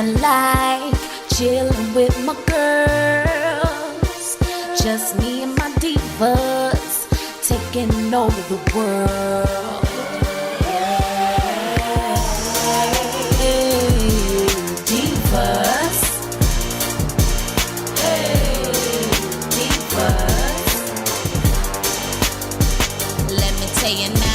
nothing like chilling with my girls. Just me and my divas taking over the world. Hey, divas. Hey, divas. Let me tell you now.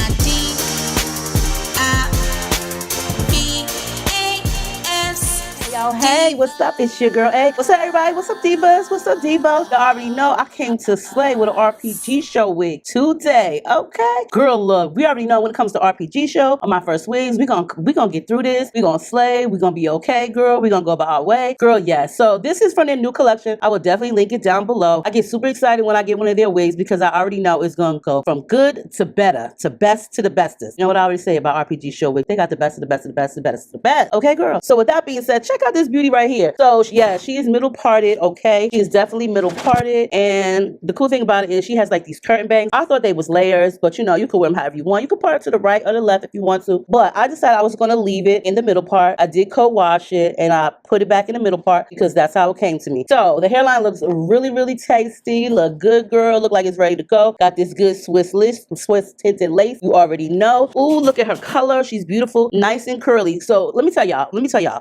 Hey, what's up? It's your girl A. What's up, everybody? What's up, divas? What's up, divas? You already know I came to slay with an RPG show wig today. Okay, girl, look, we already know when it comes to RPG show on my first wigs, we gonna get through this. We gonna slay. We gonna be okay, girl. We gonna go about our way, girl. Yeah. So this is from their new collection. I will definitely link it down below. I get super excited when I get one of their wigs because I already know it's gonna go from good to better to best to the bestest. You know what I always say about RPG show wigs? They got the best of the best of the best of the best of the best. Okay, girl. So with that being said, check out this beauty right here. So yeah, she is middle parted. Okay, she is definitely middle parted, and the cool thing about it is she has like these curtain bangs. I thought they was layers, but you know, you can wear them however you want. You can part it to the right or the left if you want to, but I decided I was going to leave it in the middle part. I did co-wash it and I put it back in the middle part because that's how it came to me. So the hairline looks really, really tasty. Look good, girl. Look like it's ready to go. Got this good Swiss tinted lace. You already know. Ooh, look at her color. She's beautiful, nice and curly. So let me tell y'all,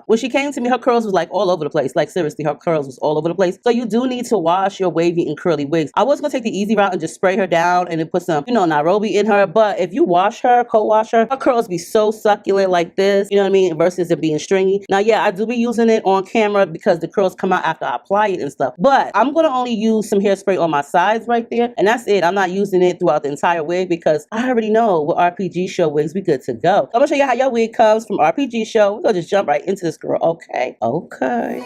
when she came to me, her curls was like all over the place. Like seriously, her curls was all over the place. So you do need to wash your wavy and curly wigs. I was gonna take the easy route and just spray her down and then put some, you know, Nairobi in her. But if you wash her, co-wash her curls be so succulent like this, you know what I mean? Versus it being stringy. Now, yeah, I do be using it on camera because the curls come out after I apply it and stuff. But I'm gonna only use some hairspray on my sides right there, and that's it. I'm not using it throughout the entire wig because I already know with RPG show wigs, we good to go. So I'm gonna show you how your wig comes from RPG show. We're gonna just jump right into this, girl. Okay. Okay.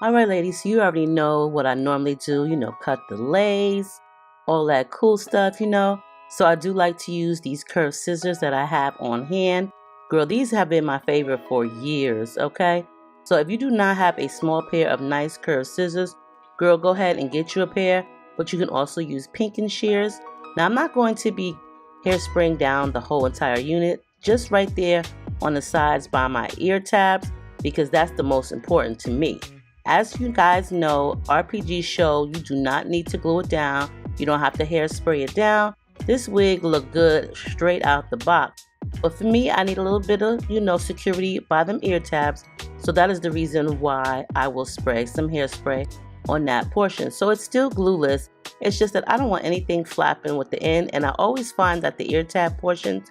Alright ladies, so you already know what I normally do, you know, cut the lace, all that cool stuff, you know. So I do like to use these curved scissors that I have on hand. Girl, these have been my favorite for years, okay? So if you do not have a small pair of nice curved scissors, girl, go ahead and get you a pair, but you can also use pinking shears. Now I'm not going to be hairspraying down the whole entire unit, just right there on the sides by my ear tabs, because that's the most important to me. As you guys know, RPG show, you do not need to glue it down. You don't have to hairspray it down. This wig look good straight out the box. But for me, I need a little bit of, you know, security by them ear tabs. So that is the reason why I will spray some hairspray on that portion. So it's still glueless. It's just that I don't want anything flapping with the end. And I always find that the ear tab portions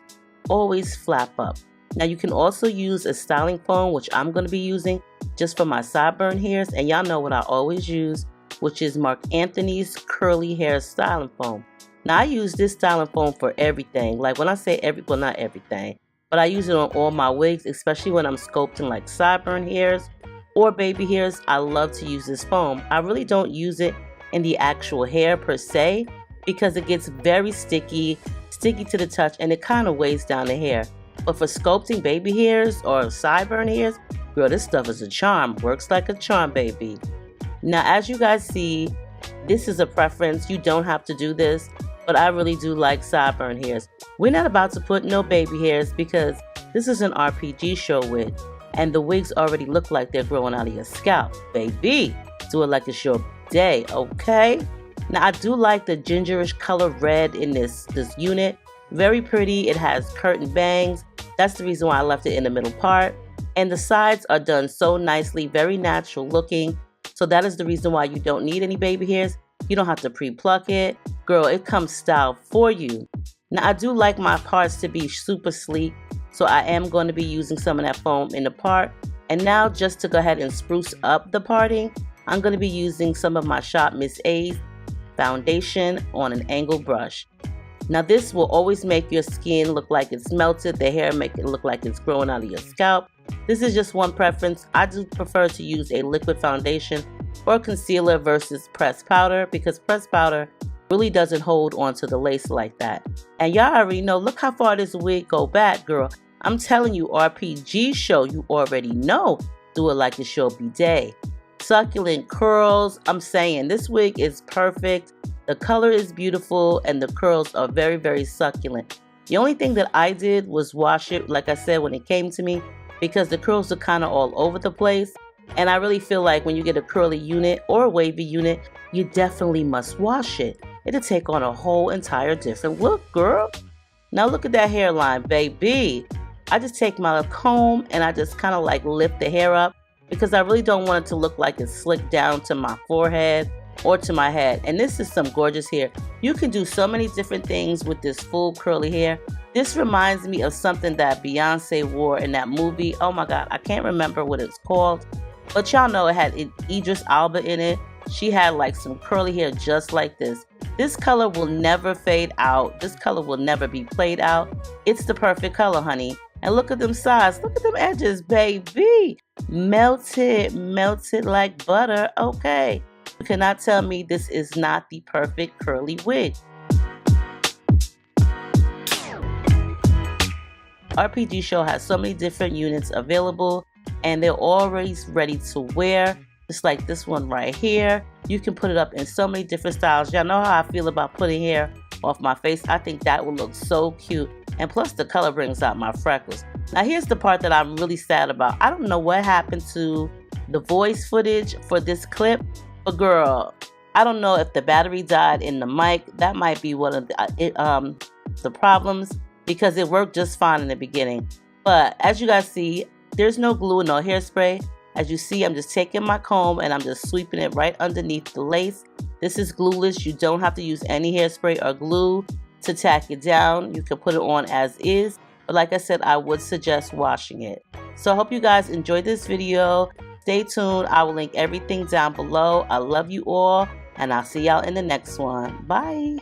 always flap up. Now you can also use a styling foam, which I'm going to be using just for my sideburn hairs. And y'all know what I always use, which is Mark Anthony's curly hair styling foam. Now I use this styling foam for everything. Like when I say well, not everything, but I use it on all my wigs, especially when I'm sculpting like sideburn hairs or baby hairs, I love to use this foam. I really don't use it in the actual hair per se because it gets very sticky to the touch, and it kind of weighs down the hair. But for sculpting baby hairs or sideburn hairs, girl, this stuff is a charm. Works like a charm, baby. Now, as you guys see, this is a preference. You don't have to do this, but I really do like sideburn hairs. We're not about to put no baby hairs because this is an RPG show wig, and the wigs already look like they're growing out of your scalp. Baby, do it like it's your day, okay? Now, I do like the gingerish color red in this unit. Very pretty. It has curtain bangs. That's the reason why I left it in the middle part. And the sides are done so nicely, very natural looking. So that is the reason why you don't need any baby hairs. You don't have to pre-pluck it. Girl, it comes styled for you. Now, I do like my parts to be super sleek, so I am going to be using some of that foam in the part. And now, just to go ahead and spruce up the parting, I'm going to be using some of my Shop Miss A's foundation on an angled brush. Now, this will always make your skin look like it's melted, the hair make it look like it's growing out of your scalp. This is just one preference. I do prefer to use a liquid foundation or concealer versus pressed powder because pressed powder really doesn't hold onto the lace like that. And y'all already know, look how far this wig go back, girl. I'm telling you, RPG show, you already know. Do it like it's your bidet. Succulent curls. I'm saying this wig is perfect. The color is beautiful and the curls are very, very succulent. The only thing that I did was wash it, like I said, when it came to me, because the curls are kind of all over the place. And I really feel like when you get a curly unit or a wavy unit, you definitely must wash it. It'll take on a whole entire different look, girl. Now look at that hairline, baby. I just take my comb and I just kind of like lift the hair up because I really don't want it to look like it's slicked down to my forehead or to my head. And this is some gorgeous hair. You can do so many different things with this full curly hair. This reminds me of something that Beyonce wore in that movie. Oh my God, I can't remember what it's called. But y'all know it had Idris Elba in it. She had like some curly hair just like this. This color will never fade out. This color will never be played out. It's the perfect color, honey. And look at them sides. Look at them edges, baby. Melted like butter. Okay. You cannot tell me this is not the perfect curly wig. RPG Show has so many different units available and they're always ready to wear. Just like this one right here. You can put it up in so many different styles. Y'all know how I feel about putting hair off my face. I think that would look so cute. And plus the color brings out my freckles. Now here's the part that I'm really sad about. I don't know what happened to the voice footage for this clip. But girl, I don't know if the battery died in the mic. That might be one of the problems because it worked just fine in the beginning. But as you guys see, there's no glue and no hairspray. As you see, I'm just taking my comb and I'm just sweeping it right underneath the lace. This is glueless. You don't have to use any hairspray or glue to tack it down. You can put it on as is. But like I said, I would suggest washing it. So I hope you guys enjoyed this video. Stay tuned. I will link everything down below. I love you all and I'll see y'all in the next one. Bye.